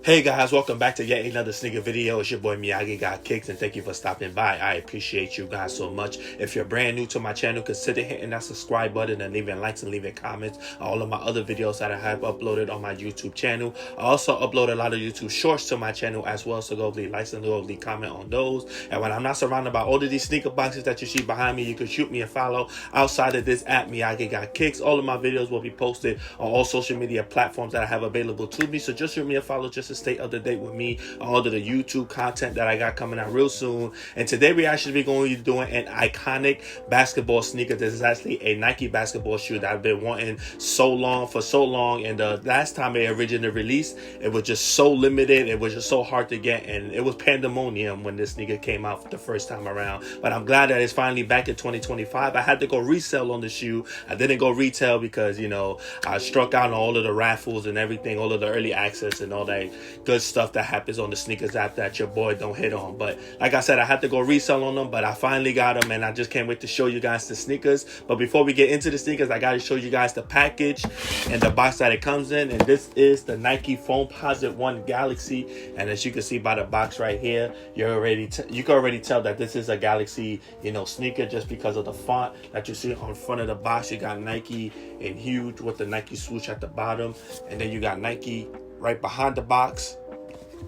Hey guys, welcome back to yet another sneaker video. It's your boy Miyagi Got Kicks, and thank you for stopping by. I appreciate you guys so much. If you're brand new to my channel, consider hitting that subscribe button and leaving likes and leaving comments on all of my other videos that I have uploaded on my YouTube channel. I also upload a lot of YouTube shorts to my channel as well, so go leave likes and go leave comment on those. And when I'm not surrounded by all of these sneaker boxes that you see behind me, you can shoot me a follow outside of this app, Miyagi Got Kicks. All of my videos will be posted on all social media platforms that I have available to me, so just shoot me a follow just to stay up to date with me on all of the YouTube content that I got coming out real soon. And today we actually be going to be doing an iconic basketball sneaker. This is actually a Nike basketball shoe that I've been wanting for so long. And the last time they originally released, it was just so limited. It was just so hard to get, and it was pandemonium when this sneaker came out the first time around. But I'm glad that it's finally back in 2025. I had to go resell on the shoe. I didn't go retail because, you know, I struck out on all of the raffles and everything, all of the early access and all that good stuff that happens on the sneakers app that your boy don't hit on. But like I said, I had to go resell on them, but I finally got them, and I just can't wait to show you guys the sneakers. But before we get into the sneakers, I got to show you guys the package and the box that it comes in. And this is the Nike Foamposite One Galaxy, and as you can see by the box right here, you can already tell that this is a Galaxy, you know, sneaker just because of the font that you see on front of the box. You got Nike in huge with the Nike swoosh at the bottom, and then you got Nike right behind the box.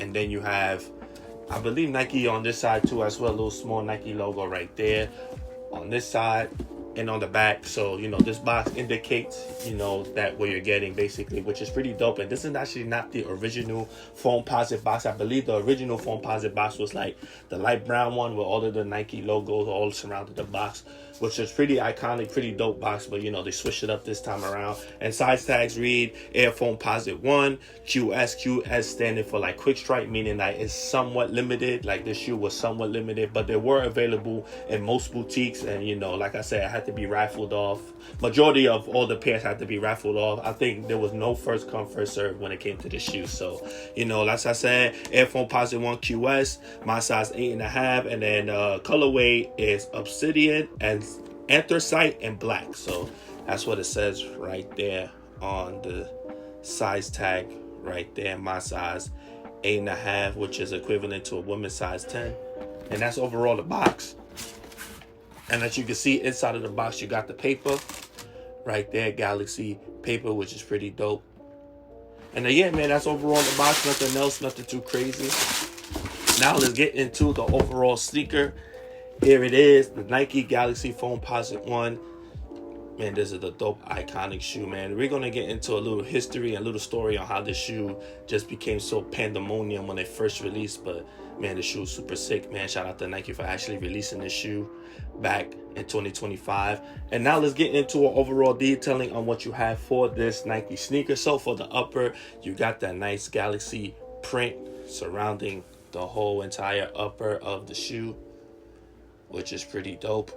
And then you have, I believe, Nike on this side too as well. A little small Nike logo right there on this side and on the back. So, you know, this box indicates, you know, that what you're getting basically, which is pretty dope. And this is actually not the original Foamposite box. I believe the original Foamposite box was like the light brown one with all of the Nike logos all surrounded the box, which is pretty iconic, pretty dope box. But, you know, they switched it up this time around. And size tags read Air Foamposite One QS standing for like quick strike, meaning that it's somewhat limited. Like this shoe was somewhat limited, but they were available in most boutiques. And, you know, like I said, I had to be raffled off. Majority of all the pairs had to be raffled off. I think there was no first come first serve when it came to the shoe. So, you know, like I said, Air Foamposite One QS, my size 8.5, and then colorway is obsidian and anthracite and black. So that's what it says right there on the size tag right there. My size 8.5, which is equivalent to a woman's size 10, and that's overall the box. And as you can see inside of the box, you got the paper right there, Galaxy paper, which is pretty dope. And yeah, man, that's overall the box. Nothing else, nothing too crazy. Now let's get into the overall sneaker. Here it is, the Nike Galaxy Foamposite One. Man, this is a dope, iconic shoe, man. We're going to get into a little history and a little story on how this shoe just became so pandemonium when it first released. But, man, the shoe is super sick, man. Shout out to Nike for actually releasing this shoe back in 2025. And now let's get into an overall detailing on what you have for this Nike sneaker. So for the upper, you got that nice Galaxy print surrounding the whole entire upper of the shoe, which is pretty dope.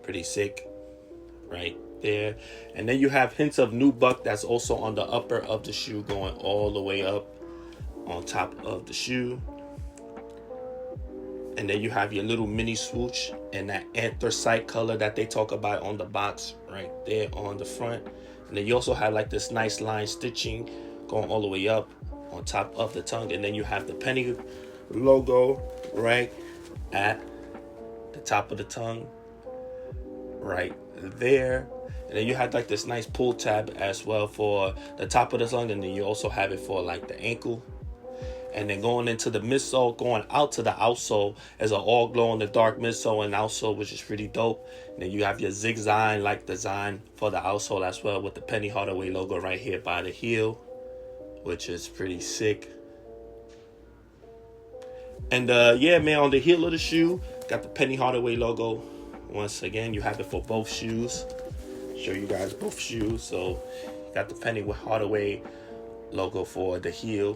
Pretty sick right there. And then you have hints of nubuck that's also on the upper of the shoe, going all the way up on top of the shoe. And then you have your little mini swoosh and that anthracite color that they talk about on the box right there on the front. And then you also have like this nice line stitching going all the way up on top of the tongue. And then you have the penny logo right at the top of the tongue right there. And then you have like this nice pull tab as well for the top of the tongue, and then you also have it for like the ankle. And then going into the midsole, going out to the outsole, is an all glow in the dark midsole and outsole, which is pretty dope. And then you have your zigzag like design for the outsole as well, with the Penny Hardaway logo right here by the heel, which is pretty sick. And yeah, man, on the heel of the shoe, got the Penny Hardaway logo. Once again, you have it for both shoes. Show you guys both shoes. So you got the Penny Hardaway logo for the heel,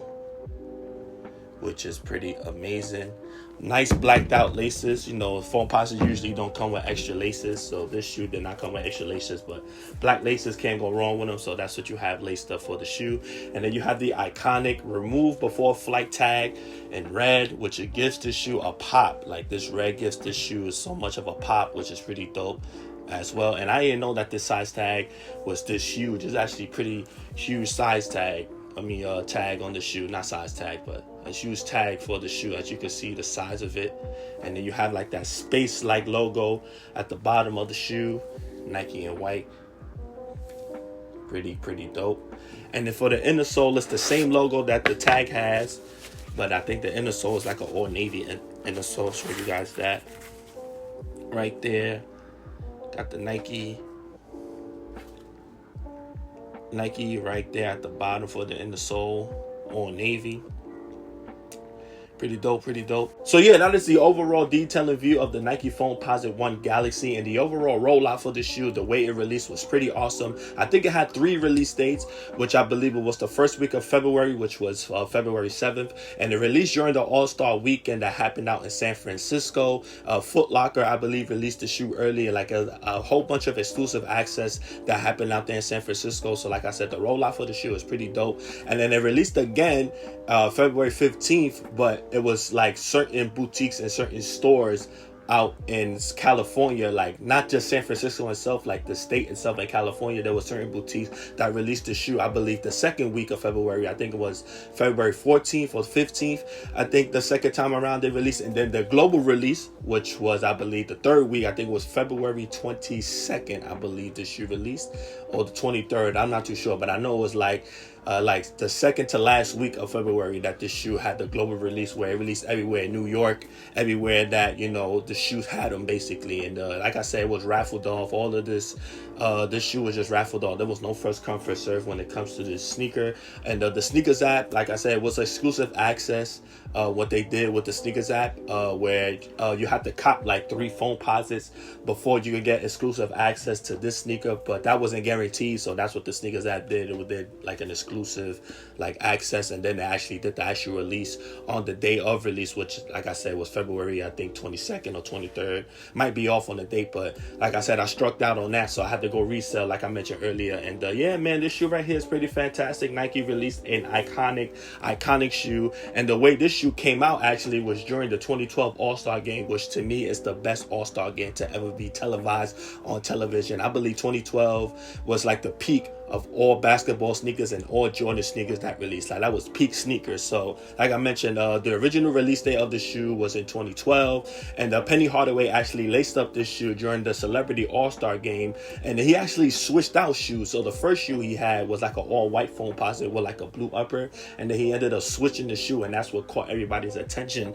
which is pretty amazing. Nice blacked out laces. You know, Foamposite usually don't come with extra laces, so this shoe did not come with extra laces, but black laces can't go wrong with them, so that's what you have laced up for the shoe. And then you have the iconic remove before flight tag in red, which it gives this shoe a pop. Like, this red gives this shoe so much of a pop, which is pretty dope as well. And I didn't know that this size tag was this huge. It's actually pretty huge size tag tag on the shoe, not size tag, but a shoe's tag for the shoe. As you can see, the size of it, and then you have like that space-like logo at the bottom of the shoe, Nike in white. Pretty dope. And then for the inner sole, it's the same logo that the tag has, but I think the inner sole is like an all navy inner sole. Show you guys that right there. Got the Nike right there at the bottom for the inner sole, all navy. Pretty dope. So yeah, that is the overall detailing view of the Nike Foamposite One Galaxy, and the overall rollout for the shoe, the way it released was pretty awesome. I think it had 3 release dates, which I believe it was the first week of February, which was February 7th, and it released during the All-Star weekend that happened out in San Francisco. Foot Locker, I believe, released the shoe early, like a whole bunch of exclusive access that happened out there in San Francisco. So like I said, the rollout for the shoe is pretty dope. And then it released again February 15th, but it was like certain boutiques and certain stores out in California, like not just San Francisco itself, like the state itself in California. There were certain boutiques that released the shoe, I believe, the second week of February. I think it was February 14th or 15th. I think the second time around they released, and then the global release, which was, I believe, the third week. I think it was February 22nd, I believe the shoe released, or the 23rd. I'm not too sure, but I know it was like the second to last week of February that this shoe had the global release, where it released everywhere in New York, everywhere that, you know, the shoes had them basically. And like I said, it was raffled off. All of this shoe was just raffled off. There was no first come first serve when it comes to this sneaker. And the sneakers app, like I said, was exclusive access. What they did with the sneakers app, where you had to cop like 3 Foamposites before you could get exclusive access to this sneaker, but that wasn't guaranteed. So that's what the sneakers app did. It did like an exclusive like access, and then they actually did the actual release on the day of release, which, like I said, was February, I think 22nd or 23rd. Might be off on the date, but like I said, I struck out on that, so I had to go resell, like I mentioned earlier. And yeah, man, this shoe right here is pretty fantastic. Nike released an iconic shoe, and the way this shoe came out actually was during the 2012 All-Star game, which to me is the best All-Star game to ever be televised on television. I believe 2012 was like the peak of all basketball sneakers and all Jordan sneakers that released. Like, that was peak sneakers. So like I mentioned, the original release date of the shoe was in 2012, and Penny Hardaway actually laced up this shoe during the Celebrity All-Star game, and he actually switched out shoes. So the first shoe he had was like an all-white Foamposite with like a blue upper, and then he ended up switching the shoe, and that's what caught everybody's attention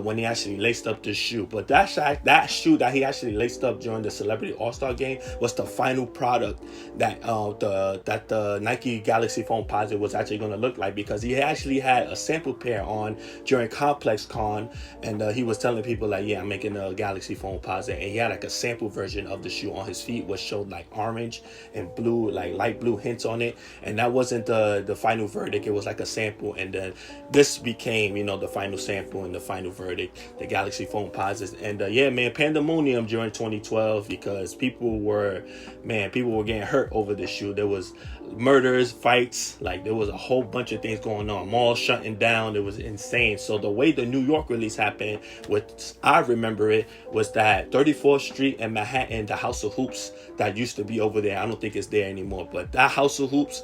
when he actually laced up this shoe. But that shoe that he actually laced up during the Celebrity All-Star game was the final product that the Nike Galaxy Foamposite was actually going to look like, because he actually had a sample pair on during Complex Con, and he was telling people like, yeah, I'm making a Galaxy Foamposite, and he had like a sample version of the shoe on his feet, which showed like orange and blue, like light blue hints on it, and that wasn't the final verdict. It was like a sample, and then this became, you know, the final sample and the final verdict, the Galaxy Foamposite. And yeah, man, pandemonium during 2012, because people were getting hurt over this shoe. There was murders, fights, like there was a whole bunch of things going on, malls shutting down. It was insane. So the way the New York release happened, which I remember it, was that 34th Street in Manhattan, the House of Hoops that used to be over there, I don't think it's there anymore, but that House of Hoops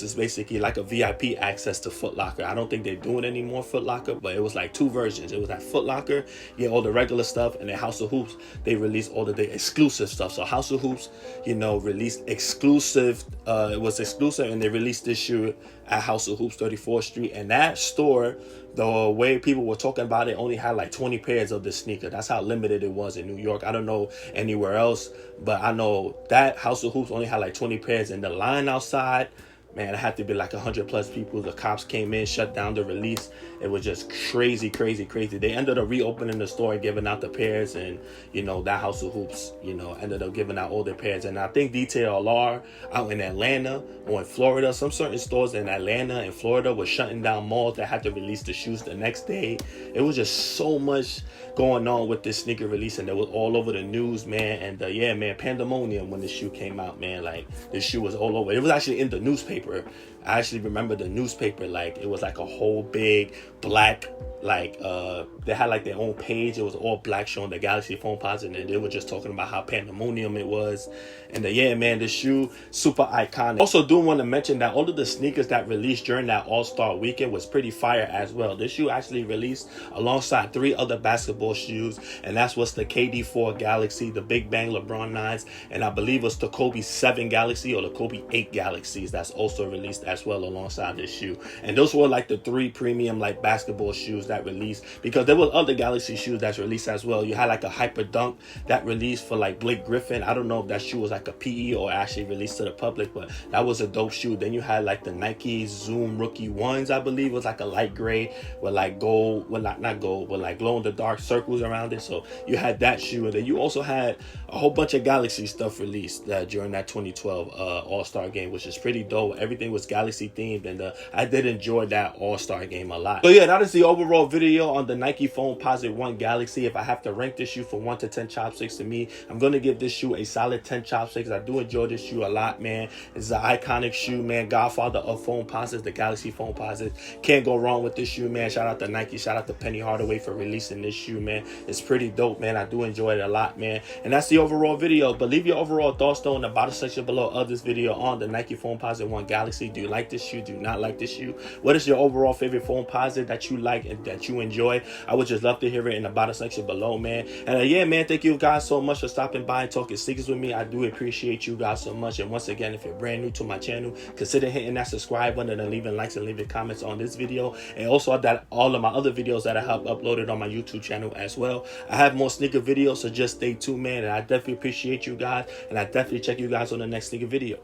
is basically like a VIP access to Foot Locker. I don't think they're doing it anymore, Foot Locker, but it was like 2 versions. It was like Foot Locker, yeah, all the regular stuff, and then House of Hoops, they released all of the exclusive stuff. So House of Hoops, you know, released exclusive, it was exclusive, and they released this shoe at House of Hoops, 34th Street, and that store, the way people were talking about it, only had like 20 pairs of this sneaker. That's how limited it was in New York. I don't know anywhere else, but I know that House of Hoops only had like 20 pairs, and the line outside, man, it had to be like 100 plus people. The cops came in, shut down the release. It was just crazy. They ended up reopening the store and giving out the pairs, and, you know, that House of Hoops, you know, ended up giving out all their pairs. And I think DTLR out in Atlanta or in Florida, some certain stores in Atlanta and Florida were shutting down malls that had to release the shoes the next day. It was just so much going on with this sneaker release, and it was all over the news, man. And yeah, man, pandemonium when the shoe came out, man. Like, this shoe was all over. It was actually in the newspaper. newspaper. I actually remember the newspaper, like it was like a whole big black, like they had like their own page. It was all black, showing the Galaxy Foamposite, and they were just talking about how pandemonium it was. And yeah, man, the shoe super iconic. Also do want to mention that all of the sneakers that released during that All-Star weekend was pretty fire as well. This shoe actually released alongside 3 other basketball shoes, and that's what's the KD 4 Galaxy, the Big Bang LeBron 9s, and I believe it's the Kobe 7 Galaxy or the Kobe 8 Galaxies that's also released as well alongside this shoe. And those were like the 3 premium like basketball shoes that released, because there were other Galaxy shoes that's released as well. You had like a Hyper Dunk that released for like Blake Griffin. I don't know if that shoe was like a PE or actually released to the public, but that was a dope shoe. Then you had like the Nike Zoom Rookie 1s, I believe. It was like a light gray with like gold, well not gold, but like glow in the dark circles around it. So you had that shoe. And then you also had a whole bunch of Galaxy stuff released during that 2012 All-Star game, which is pretty dope. Everything was Galaxy themed, and I did enjoy that All-Star game a lot. So yeah, that is the overall video on the Nike Foamposite One Galaxy. If I have to rank this shoe from 1 to 10 chopsticks, to me, I'm gonna give this shoe a solid 10 chopsticks. I do enjoy this shoe a lot, man. It's an iconic shoe, man. Godfather of Foamposites, the Galaxy Foamposite. Can't go wrong with this shoe, man. Shout out to Nike. Shout out to Penny Hardaway for releasing this shoe, man. It's pretty dope, man. I do enjoy it a lot, man. And that's the overall video. But leave your overall thoughts though in the bottom section below of this video on the Nike Foamposite One Galaxy. Do you like this shoe? Do you not like this shoe? What is your overall favorite Foamposite that you like and that you enjoy? I would just love to hear it in the bottom section below, man. And yeah, man, thank you guys so much for stopping by and talking sneakers with me. I do appreciate you guys so much. And once again, if you're brand new to my channel, consider hitting that subscribe button and leaving likes and leaving comments on this video. And also that all of my other videos that I have uploaded on my YouTube channel as well. I have more sneaker videos, so just stay tuned, man. And I definitely appreciate you guys. And I definitely check you guys on the next sneaker video.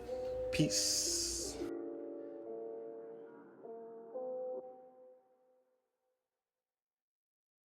Peace.